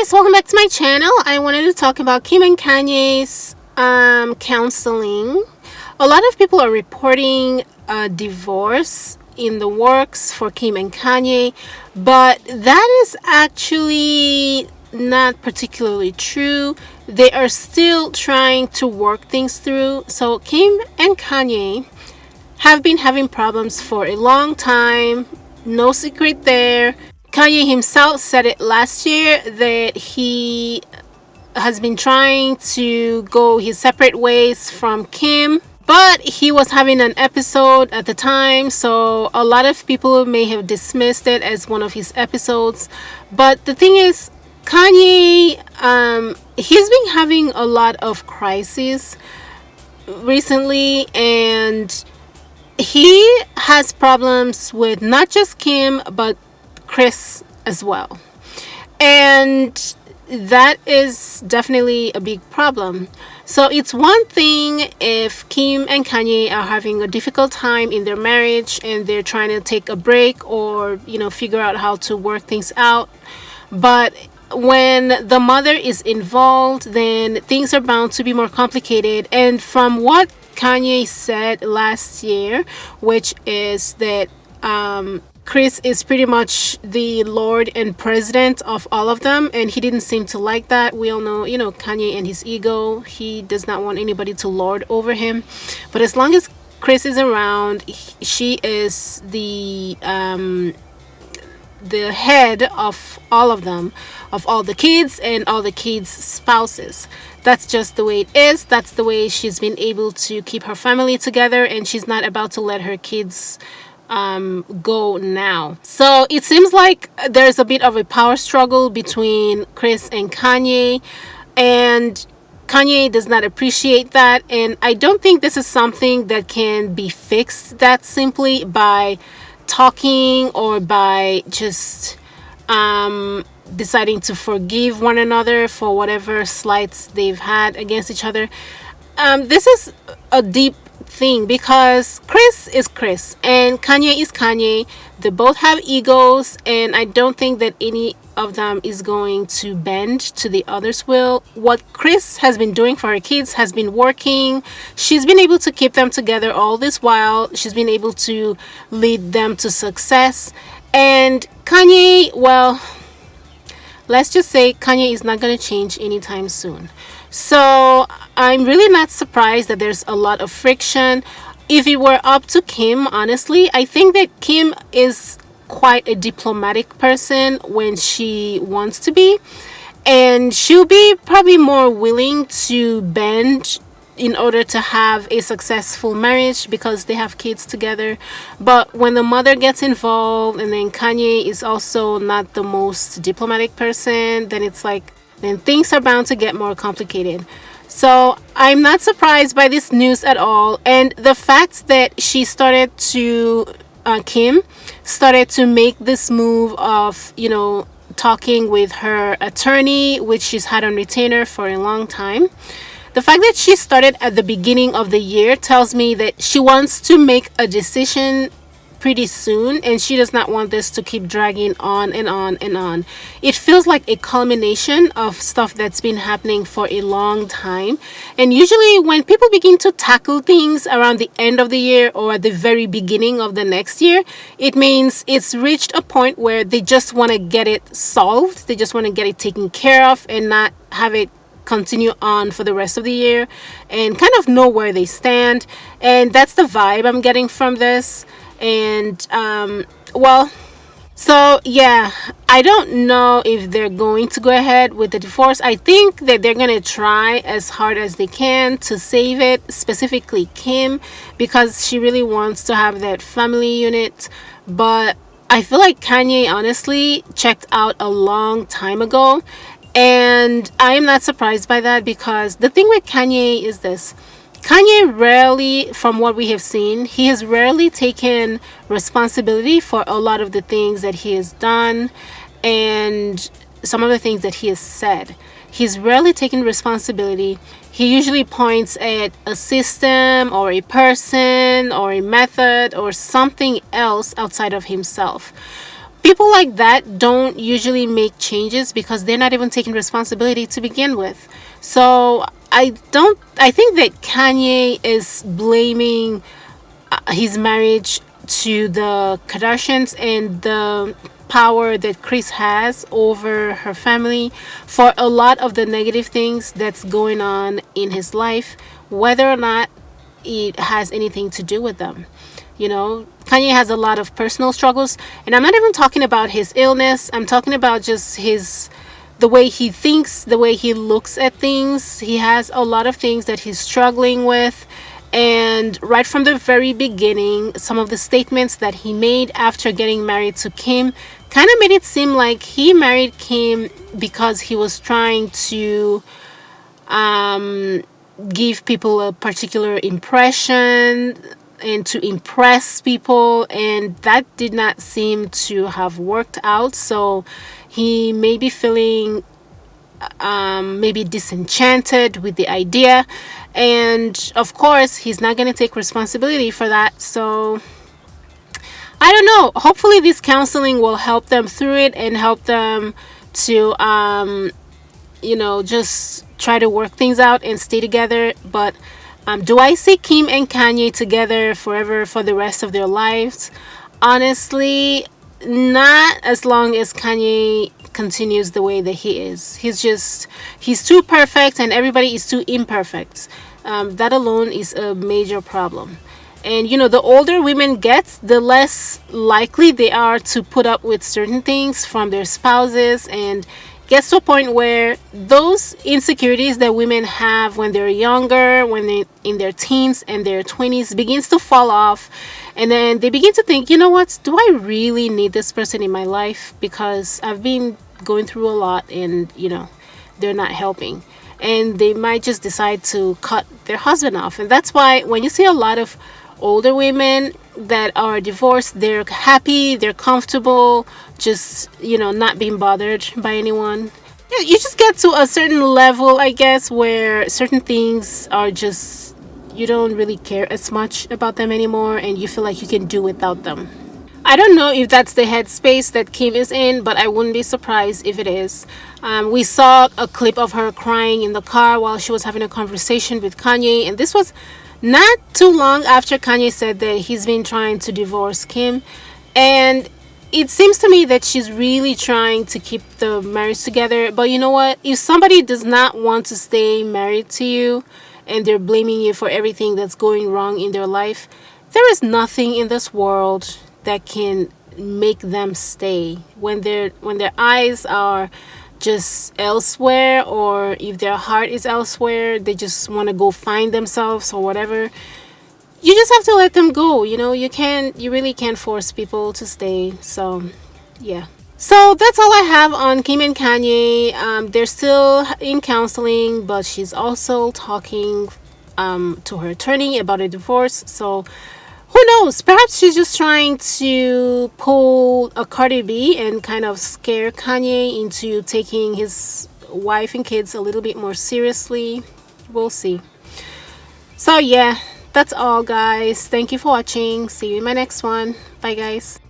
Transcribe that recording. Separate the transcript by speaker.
Speaker 1: guys, welcome back to my channel. I wanted to talk about Kim and Kanye's counseling. A lot of people are reporting a divorce in the works for Kim and Kanye, but that is actually not particularly true. They are still trying to work things through. So Kim and Kanye have been having problems for a long time. No secret there. Kanye himself said it last year that he has been trying to go his separate ways from Kim, but he was having an episode at the time, so a lot of people may have dismissed it as one of his episodes. But the thing is, Kanye, he's been having a lot of crises recently, and he has problems with not just Kim but Chris as well. And that is definitely a big problem. So it's one thing if Kim and Kanye are having a difficult time in their marriage and they're trying to take a break or, figure out how to work things out. But when the mother is involved, then things are bound to be more complicated. And from what Kanye said last year, which is that Chris is pretty much the lord and president of all of them, and he didn't seem to like that. We all know, Kanye and his ego. He does not want anybody to lord over him. But as long as Chris is around, she is the head of all of them, of all the kids and all the kids' spouses. That's just the way it is. That's the way she's been able to keep her family together, and she's not about to let her kids go now. So it seems like there's a bit of a power struggle between Chris and Kanye, and Kanye does not appreciate that. And I don't think this is something that can be fixed that simply by talking or by just deciding to forgive one another for whatever slights they've had against each other. This is a deep thing because Chris is Chris and Kanye is Kanye. They both have egos, and I don't think that any of them is going to bend to the other's will. What Chris has been doing for her kids has been working. She's been able to keep them together all this while. She's been able to lead them to success. And Kanye, well, let's just say Kanye is not going to change anytime soon. So I'm really not surprised that there's a lot of friction. If it were up to Kim, honestly, I think that Kim is quite a diplomatic person when she wants to be. And she'll be probably more willing to bend in order to have a successful marriage because they have kids together. But when the mother gets involved, and then Kanye is also not the most diplomatic person, then it's like, then things are bound to get more complicated. So I'm not surprised by this news at all. And the fact that she started to, Kim started to make this move of, talking with her attorney, which she's had on retainer for a long time. The fact that she started at the beginning of the year tells me that she wants to make a decision pretty soon, and she does not want this to keep dragging on and on and on. It feels like a culmination of stuff that's been happening for a long time. And usually when people begin to tackle things around the end of the year or at the very beginning of the next year, it means it's reached a point where they just want to get it solved. They just want to get it taken care of and not have it continue on for the rest of the year and kind of know where they stand. And that's the vibe I'm getting from this. And so yeah, I don't know if they're going to go ahead with the divorce. I think that they're going to try as hard as they can to save it, specifically Kim, because she really wants to have that family unit. But I feel like Kanye honestly checked out a long time ago, and I am not surprised by that, because the thing with Kanye is this. Kanye rarely, from what we have seen, he has rarely taken responsibility for a lot of the things that he has done and some of the things that he has said. He's rarely taken responsibility. He usually points at a system or a person or a method or something else outside of himself. People like that don't usually make changes because they're not even taking responsibility to begin with. So I think that Kanye is blaming his marriage to the Kardashians and the power that Chris has over her family for a lot of the negative things that's going on in his life, whether or not it has anything to do with them. Kanye has a lot of personal struggles, and I'm not even talking about his illness. I'm talking about just the way he thinks, the way he looks at things. He has a lot of things that he's struggling with. And right from the very beginning, some of the statements that he made after getting married to Kim kind of made it seem like he married Kim because he was trying to give people a particular impression and to impress people, and that did not seem to have worked out. So he may be feeling maybe disenchanted with the idea, and of course he's not going to take responsibility for that. So I don't know, hopefully this counseling will help them through it and help them to just try to work things out and stay together. But do I see Kim and Kanye together forever for the rest of their lives? Honestly, not as long as Kanye continues the way that he is. He's too perfect and everybody is too imperfect. That alone is a major problem. And the older women get, the less likely they are to put up with certain things from their spouses, and gets to a point where those insecurities that women have when they're younger, when they're in their teens and their 20s, begins to fall off. And then they begin to think, what, do I really need this person in my life? Because I've been going through a lot and, they're not helping. And they might just decide to cut their husband off. And that's why when you see a lot of older women that are divorced, they're happy, they're comfortable, just not being bothered by anyone. You just get to a certain level, I guess, where certain things are just, you don't really care as much about them anymore, and you feel like you can do without them. I don't know if that's the headspace that Kim is in, but I wouldn't be surprised if it is. We saw a clip of her crying in the car while she was having a conversation with Kanye, and this was not too long after Kanye said that he's been trying to divorce Kim. And it seems to me that she's really trying to keep the marriage together. But you know what? If somebody does not want to stay married to you and they're blaming you for everything that's going wrong in their life, there is nothing in this world that can make them stay. When their eyes are just elsewhere, or if their heart is elsewhere, they just want to go find themselves or whatever, you just have to let them go. You really can't force people to stay. So yeah, so that's all I have on Kim and Kanye. They're still in counseling, but she's also talking to her attorney about a divorce. So who knows? Perhaps she's just trying to pull a Cardi B and kind of scare Kanye into taking his wife and kids a little bit more seriously. We'll see. So yeah, that's all, guys. Thank you for watching. See you in my next one. Bye, guys.